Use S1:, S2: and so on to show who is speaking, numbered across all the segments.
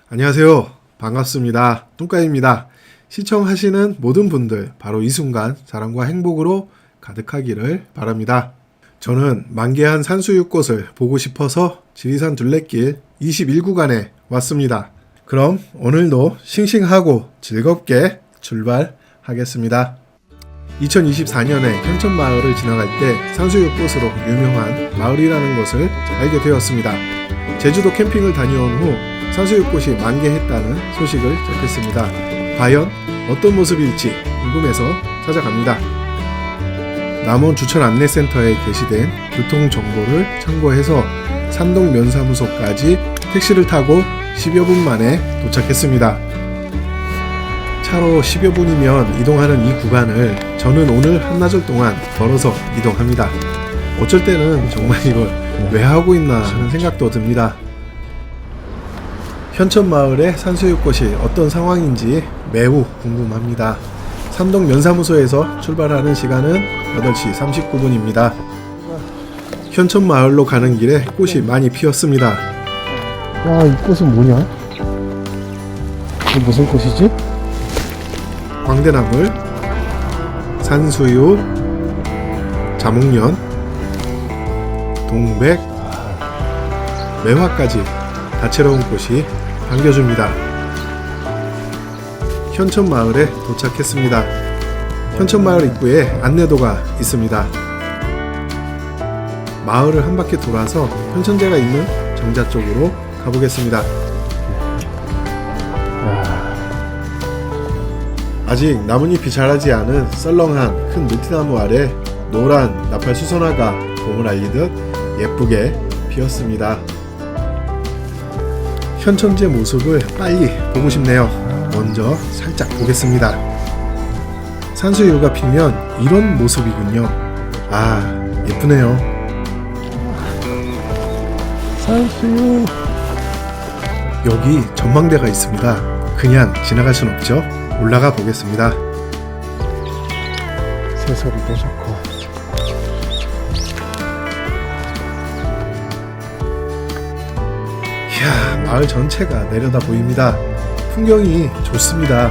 S1: 안녕하세요. 반갑습니다. 뚱까입니다. 시청하시는 모든 분들 바로 이 순간 사랑과 행복으로 가득하기를 바랍니다. 저는 만개한 산수유꽃을 보고 싶어서 지리산 둘레길 21구간에 왔습니다. 그럼 오늘도 싱싱하고 즐겁게 출발하겠습니다. 2024년에 현천마을을 지나갈 때 산수유꽃으로 유명한 마을이라는 것을 알게 되었습니다. 제주도 캠핑을 다녀온 후 산수유꽃이 만개했다는 소식을 접했습니다. 과연 어떤 모습일지 궁금해서 찾아갑니다. 남원 주천 안내센터에 게시된 교통정보를 참고해서 산동 면사무소까지 택시를 타고 10여 분 만에 도착했습니다. 차로 10여 분이면 이동하는 이 구간을 저는 오늘 한나절 동안 걸어서 이동합니다. 어쩔 때는 정말 이걸 왜 하고 있나 하는 생각도 듭니다. 현천마을의 산수유꽃이 어떤 상황인지 매우 궁금합니다. 산동 면사무소에서 출발하는 시간은 8시 39분입니다. 현천마을로 가는 길에 꽃이 많이 피었습니다.
S2: 야, 이 꽃은 뭐냐? 이게 무슨 꽃이지?
S1: 광대나물, 산수유, 자목련, 동백, 매화까지 다채로운 꽃이 반겨줍니다. 현천마을에 도착했습니다. 현천마을 입구에 안내도가 있습니다. 마을을 한 바퀴 돌아서 현천제가 있는 정자 쪽으로 가보겠습니다. 아직 나뭇잎이 자라지 않은 썰렁한 큰 느티나무 아래 노란 나팔 수선화가 봄을 알리듯 예쁘게 피었습니다. 현천제 모습을 빨리 보고 싶네요. 먼저 살짝 보겠습니다. 산수유가 피면 이런 모습이군요. 아, 예쁘네요.
S2: 산수유.
S1: 여기 전망대가 있습니다. 그냥 지나갈 순 없죠. 올라가 보겠습니다.
S2: 새소리도 좋고.
S1: 이야, 마을 전체가 내려다 보입니다. 풍경이 좋습니다.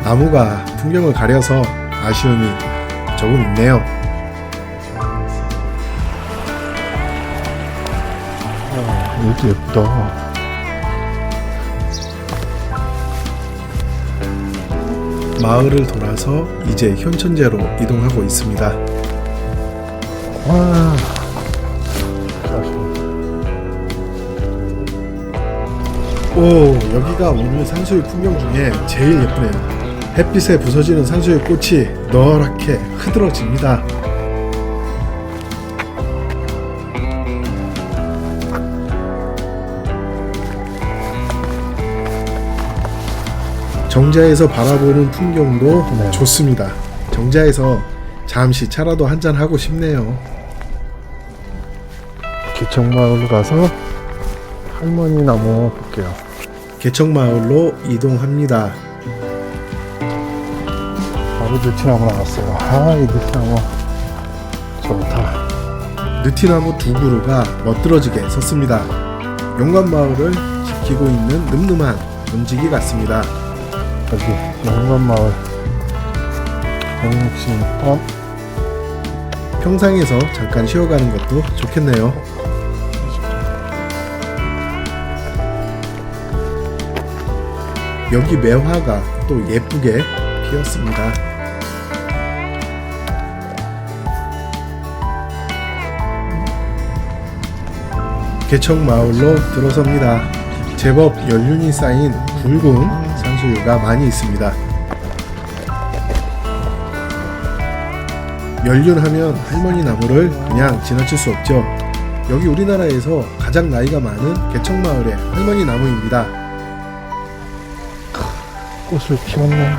S1: 나무가 풍경을 가려서 아쉬움이 조금 있네요.
S2: 이것도 예쁘다.
S1: 마을을 돌아서 이제 현천제로 이동하고 있습니다.
S2: 와.
S1: 오, 여기가 오늘 산수유 풍경 중에 제일 예쁘네요. 햇빛에 부서지는 산수유 꽃이 노랗게 흐드러집니다. 정자에서 바라보는 풍경도 좋습니다. 정자에서 잠시 차라도 한잔 하고 싶네요.
S2: 개척마을로 가서 할머니 나무 볼게요.
S1: 개척마을로 이동합니다.
S2: 바로 느티나무 나왔어요. 아, 이 느티나무 좋다.
S1: 느티나무 두 그루가 멋들어지게 섰습니다. 용관마을을 지키고 있는 늠름한 문지기 같습니다.
S2: 여기 영관마을 166번.
S1: 평상에서 잠깐 쉬어가는 것도 좋겠네요. 여기 매화가 또 예쁘게 피었습니다. 개척마을로 들어섭니다. 제법 연륜이 쌓인 굵은 산수유가 많이 있습니다. 연륜하면 할머니 나무를 그냥 지나칠 수 없죠. 여기 우리나라에서 가장 나이가 많은 개척마을의 할머니 나무입니다.
S2: 꽃을 피웠네.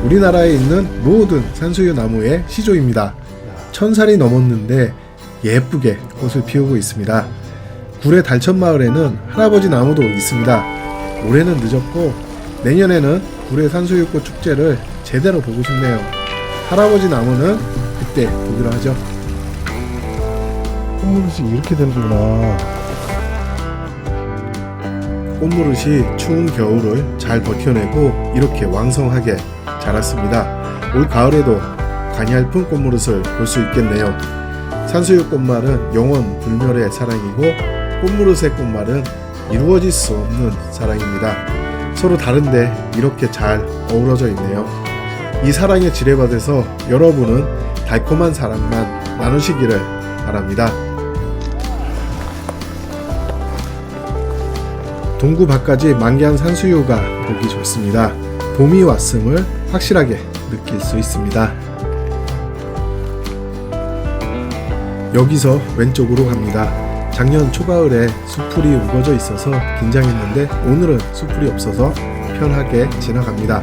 S1: 우리나라에 있는 모든 산수유 나무의 시조입니다. 1000살이 넘었는데 예쁘게 꽃을 피우고 있습니다. 구례 달천마을에는 할아버지 나무도 있습니다. 올해는 늦었고 내년에는 구례 산수유꽃 축제를 제대로 보고 싶네요. 할아버지 나무는 그때 보기로 하죠.
S2: 꽃무릇이 이렇게 되는구나.
S1: 꽃무릇이 추운 겨울을 잘 버텨내고 이렇게 왕성하게 자랐습니다. 올 가을에도 가냘픈 꽃무릇을 볼 수 있겠네요. 산수유 꽃말은 영원 불멸의 사랑이고 꽃무릇의 꽃말은 이루어질 수 없는 사랑입니다. 서로 다른데 이렇게 잘 어우러져 있네요. 이 사랑에 지뢰받아서 여러분은 달콤한 사랑만 나누시기를 바랍니다. 동구 밖까지 만개한 산수유가 보기 좋습니다. 봄이 왔음을 확실하게 느낄 수 있습니다. 여기서 왼쪽으로 갑니다. 작년 초가을에 수풀이 우거져 있어서 긴장했는데 오늘은 수풀이 없어서 편하게 지나갑니다.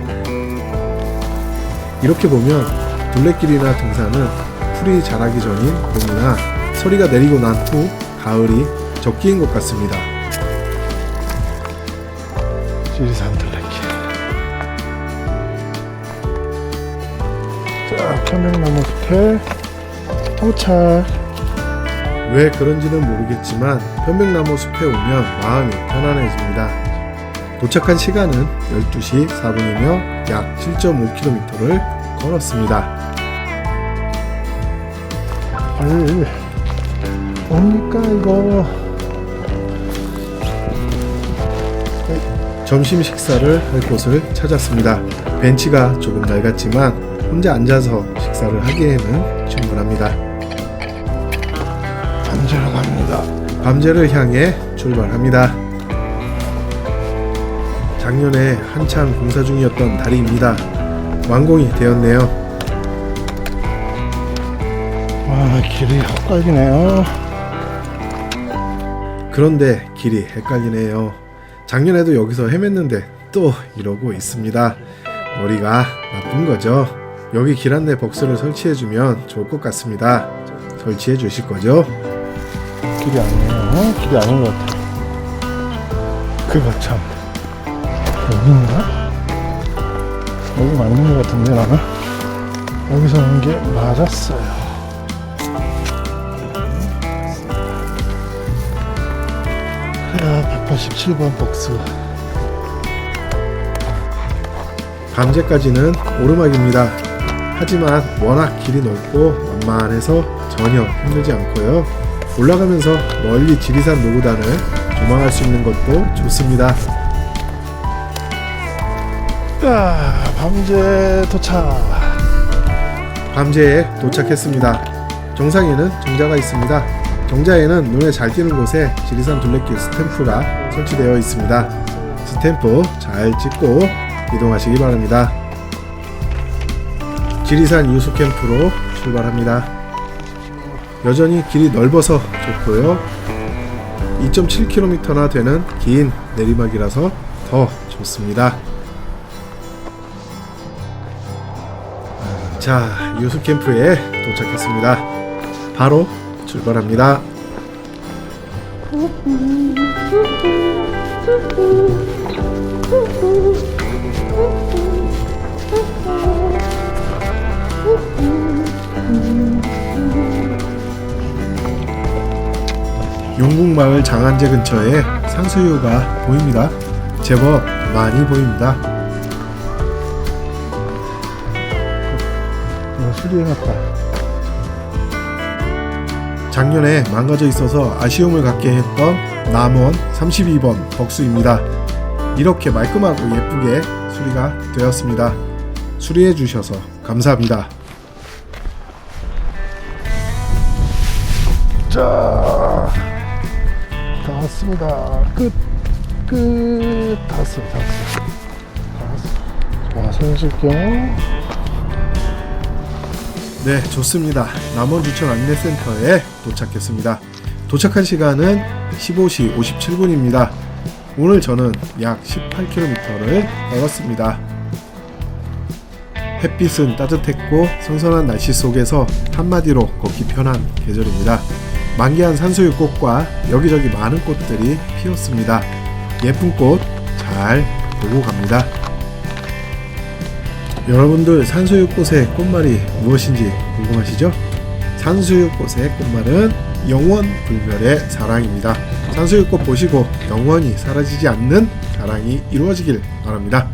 S1: 이렇게 보면 둘레길이나 등산은 풀이 자라기 전인 봄이나 서리가 내리고 난 후 가을이 적기인 것 같습니다.
S2: 지리산 둘레길. 자, 편백나무 숲에 도착.
S1: 왜 그런지는 모르겠지만 편백나무 숲에 오면 마음이 편안해집니다. 도착한 시간은 12시 4분이며 약 7.5km를 걸었습니다.
S2: 빨리 뭡니까 이거?
S1: 점심 식사를 할 곳을 찾았습니다. 벤치가 조금 낡았지만 혼자 앉아서 식사를 하기에는 충분합니다.
S2: 밤새러 갑니다.
S1: 밤제를 향해 출발합니다. 작년에 한창 공사 중이었던 다리입니다. 완공이 되었네요.
S2: 와, 길이 헛갈리네요.
S1: 그런데 길이 헷갈리네요. 작년에도 여기서 헤맸는데 또 이러고 있습니다. 머리가 나쁜 거죠. 여기 길 안내 벅스를 설치해주면 좋을 것 같습니다. 설치해 주실 거죠?
S2: 길이 아니에요. 길이 아닌 것 같아. 그거 참. 여기인가? 여기 맞는 것 같은데 나는? 여기서 온 게 맞았어요. 그래야 187번 복수.
S1: 밤제까지는 오르막입니다. 하지만 워낙 길이 넓고 완만해서 전혀 힘들지 않고요. 올라가면서 멀리 지리산 노구단을 조망할 수 있는 것도 좋습니다.
S2: 밤제 도착.
S1: 밤제에 도착했습니다. 정상에는 정자가 있습니다. 정자에는 눈에 잘 띄는 곳에 지리산 둘레길 스탬프가 설치되어 있습니다. 스탬프 잘 찍고 이동하시기 바랍니다. 지리산 유수 캠프로 출발합니다. 여전히 길이 넓어서 좋고요. 2.7km나 되는 긴 내리막이라서 더 좋습니다. 자, 유수 캠프에 도착했습니다. 바로 출발합니다. 용궁마을 장안제 근처에 산수유가 보입니다. 제법 많이 보입니다.
S2: 수리해놨다.
S1: 작년에 망가져 있어서 아쉬움을 갖게 했던 남원 32번 벅수입니다. 이렇게 말끔하고 예쁘게 수리가 되었습니다. 수리해 주셔서 감사합니다.
S2: 자, 다 왔습니다. 끝. 다 왔어요. 자, 손실경.
S1: 네, 좋습니다. 남원주천 안내센터에 도착했습니다. 도착한 시간은 15시 57분입니다. 오늘 저는 약 18km를 걸었습니다. 햇빛은 따뜻했고 선선한 날씨 속에서 한마디로 걷기 편한 계절입니다. 만개한 산수유꽃과 여기저기 많은 꽃들이 피었습니다. 예쁜 꽃 잘 보고 갑니다. 여러분들 산수유꽃의 꽃말이 무엇인지 궁금하시죠? 산수유꽃의 꽃말은 영원 불멸의 사랑입니다. 산수유 꼭 보시고 영원히 사라지지 않는 사랑이 이루어지길 바랍니다.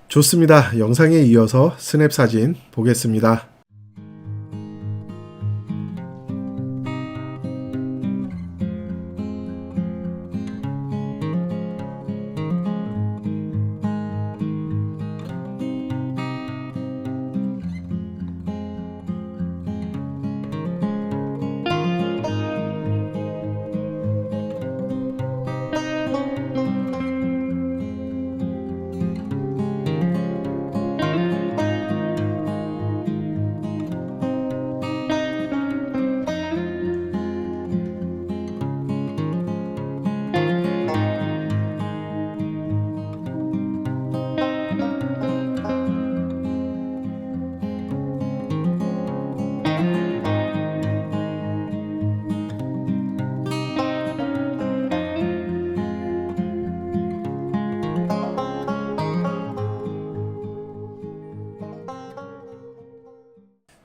S1: 좋습니다. 영상에 이어서 스냅 사진 보겠습니다.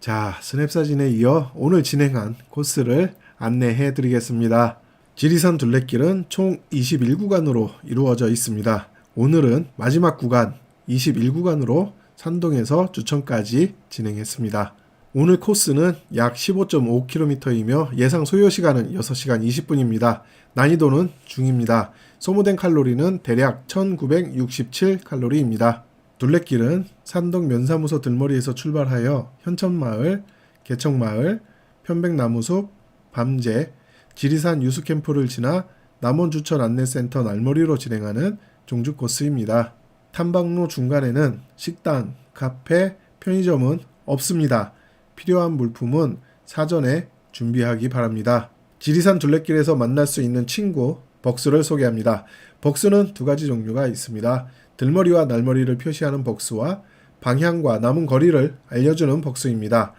S1: 자, 스냅 사진에 이어 오늘 진행한 코스를 안내해 드리겠습니다. 지리산 둘레길은 총 21구간으로 이루어져 있습니다. 오늘은 마지막 구간 21구간으로 산동에서 주천까지 진행했습니다. 오늘 코스는 약 15.5km이며 예상 소요 시간은 6시간 20분입니다. 난이도는 중입니다. 소모된 칼로리는 대략 1967칼로리입니다. 둘레길은 산동 면사무소 들머리에서 출발하여 현천마을, 개척마을, 편백나무숲, 밤제, 지리산 유수캠프를 지나 남원주천 안내센터 날머리로 진행하는 종주 코스입니다. 탐방로 중간에는 식당, 카페, 편의점은 없습니다. 필요한 물품은 사전에 준비하기 바랍니다. 지리산 둘레길에서 만날 수 있는 친구, 벅스를 소개합니다. 벅스는 두 가지 종류가 있습니다. 들머리와 날머리를 표시하는 벅스와 방향과 남은 거리를 알려주는 벅스입니다.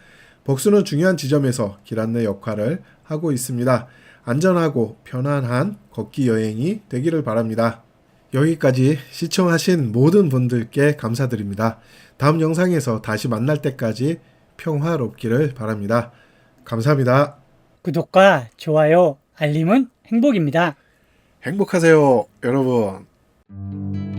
S1: 벅스는 중요한 지점에서 길 안내 역할을 하고 있습니다. 안전하고 편안한 걷기 여행이 되기를 바랍니다. 여기까지 시청하신 모든 분들께 감사드립니다. 다음 영상에서 다시 만날 때까지 평화롭기를 바랍니다. 감사합니다.
S3: 구독과 좋아요, 알림은 행복입니다.
S1: 행복하세요, 여러분.